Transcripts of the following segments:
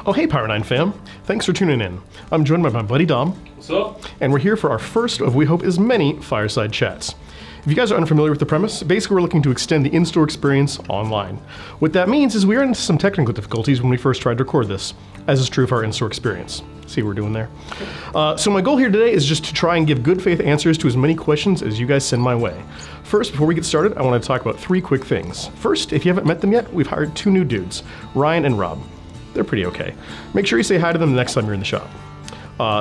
Oh, hey, Power 9 fam. Thanks for tuning in. I'm joined by my buddy Dom. What's up? And we're here for our first of, we hope, as many Fireside Chats. If you guys are unfamiliar with the premise, basically we're looking to extend the in-store experience online. What that means is we ran into some technical difficulties when we first tried to record this, as is true of our in-store experience. See what we're doing there? So my goal here today is just to try and give good faith answers to as many questions as you guys send my way. First, before we get started, I want to talk about 3 quick things. First, if you haven't met them yet, we've hired 2 new dudes, Ryan and Rob. They're pretty okay. Make sure you say hi to them the next time you're in the shop.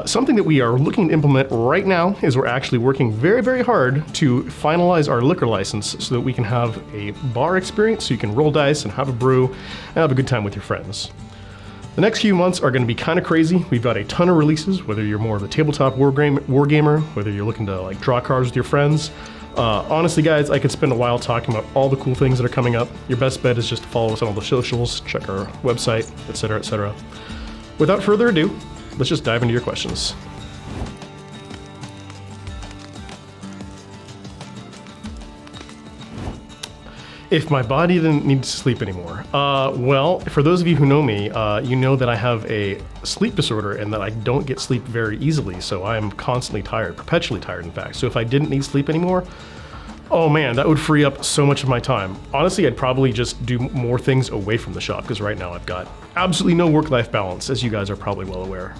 Something that we are looking to implement right now is we're actually working very, very hard to finalize our liquor license so that we can have a bar experience so you can roll dice and have a brew and have a good time with your friends. The next few months are going to be kind of crazy. We've got a ton of releases, whether you're more of a tabletop war gamer, whether you're looking to like draw cards with your friends. Honestly, guys, I could spend a while talking about all the cool things that are coming up. Your best bet is just to follow us on all the socials, check our website, etc., etc. Without further ado, let's just dive into your questions. If my body didn't need to sleep anymore. Well, for those of you who know me, you know that I have a sleep disorder and that I don't get sleep very easily, so I am constantly tired, perpetually tired in fact. So if I didn't need sleep anymore, oh man, that would free up so much of my time. Honestly, I'd probably just do more things away from the shop, because right now I've got absolutely no work-life balance, as you guys are probably well aware.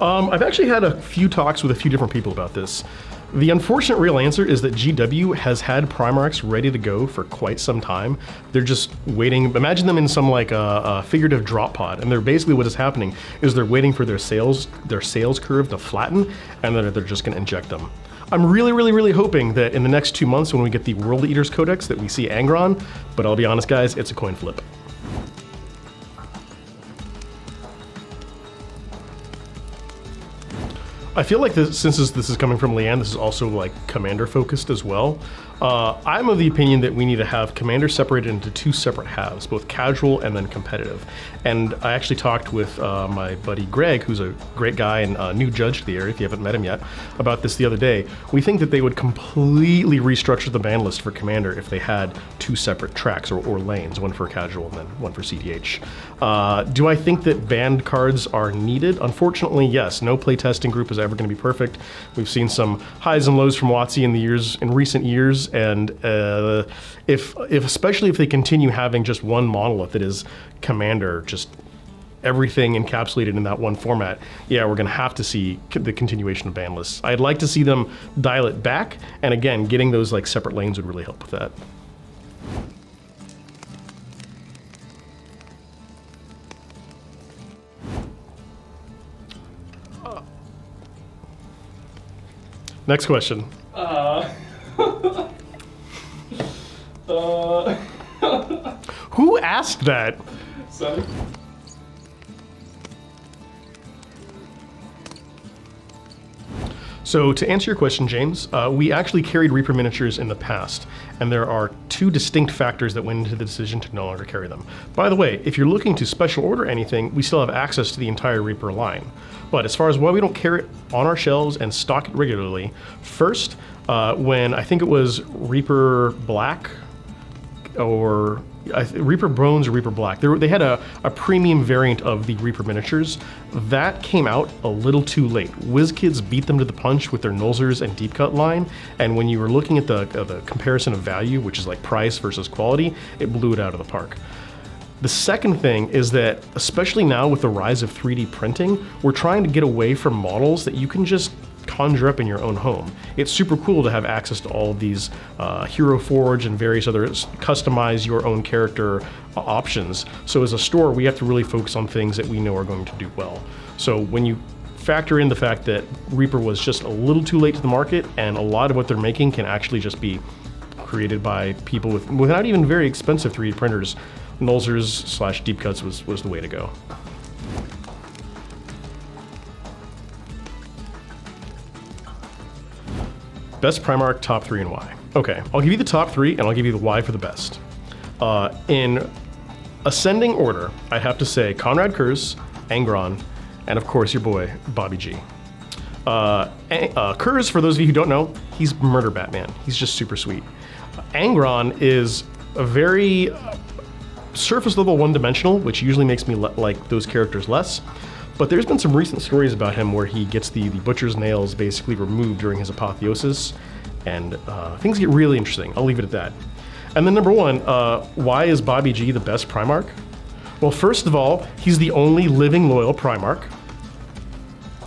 I've actually had a few talks with a few different people about this. The unfortunate real answer is that GW has had Primarks ready to go for quite some time. They're just waiting. Imagine them in some like a figurative drop pod, and they're basically what is happening is they're waiting for their sales curve to flatten, and then they're just going to inject them. I'm really hoping that in the next 2 months when we get the World Eaters Codex that we see Angron, but I'll be honest guys, it's a coin flip. I feel like since this is coming from Leanne, this is also like Commander focused as well. I'm of the opinion that we need to have Commander separated into 2 separate halves, both casual and then competitive. And I actually talked with my buddy Greg, who's a great guy and a new judge to the area, if you haven't met him yet, about this the other day. We think that they would completely restructure the ban list for Commander if they had 2 separate tracks or lanes, one for casual and then one for CDH. Do I think that banned cards are needed? Unfortunately, yes. No playtesting group is ever going to be perfect. We've seen some highs and lows from WotC in recent years, and especially if they continue having just one monolith that is Commander, just everything encapsulated in that one format, yeah, we're going to have to see the continuation of Bandless. I'd like to see them dial it back, and again, getting those like separate lanes would really help with that. Next question. Who asked that? Sorry. So to answer your question, James, we actually carried Reaper miniatures in the past, and there are 2 distinct factors that went into the decision to no longer carry them. By the way, if you're looking to special order anything, we still have access to the entire Reaper line. But as far as why we don't carry it on our shelves and stock it regularly, first, when I think it was Reaper Black, or Reaper Bronze or Reaper Black, they had a premium variant of the Reaper miniatures. That came out a little too late. WizKids beat them to the punch with their Nulzers and Deep Cut line, and when you were looking at the comparison of value, which is like price versus quality, it blew it out of the park. The second thing is that, especially now with the rise of 3D printing, we're trying to get away from models that you can just conjure up in your own home. It's super cool to have access to all of these Hero Forge and various other customize your own character options. So as a store, we have to really focus on things that we know are going to do well. So when you factor in the fact that Reaper was just a little too late to the market, and a lot of what they're making can actually just be created by people without even very expensive 3D printers, Nulzers / Deep Cuts was the way to go. Best Primark top 3 and why. Okay, I'll give you the top 3 and I'll give you the why for the best. In ascending order, I have to say Conrad Kurz, Angron, and of course your boy, Bobby G. Kurz, for those of you who don't know, he's Murder Batman. He's just super sweet. Angron is a very surface level one-dimensional, which usually makes me like those characters less. But there's been some recent stories about him where he gets the butcher's nails basically removed during his apotheosis, and things get really interesting. I'll leave it at that. And then number one, why is Bobby G the best Primark? Well, first of all, he's the only living loyal Primark.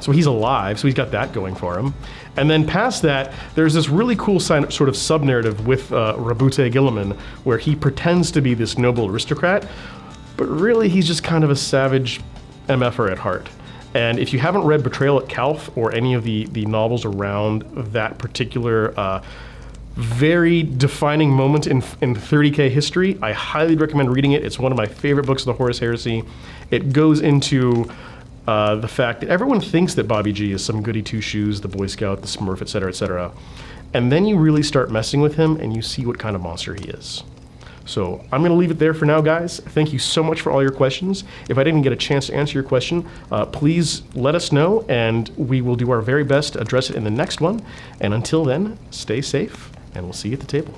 So he's alive, so he's got that going for him. And then past that, there's this really cool sort of sub-narrative with Rabute Gilliman, where he pretends to be this noble aristocrat, but really he's just kind of a savage MFer at heart. And if you haven't read Betrayal at Calth or any of the novels around that particular very defining moment in 30K history, I highly recommend reading it. It's one of my favorite books of the Horus Heresy. It goes into the fact that everyone thinks that Bobby G is some goody two-shoes, the Boy Scout, the Smurf, etc., etc. And then you really start messing with him and you see what kind of monster he is. So I'm going to leave it there for now, guys. Thank you so much for all your questions. If I didn't get a chance to answer your question, please let us know, and we will do our very best to address it in the next one. And until then, stay safe, and we'll see you at the table.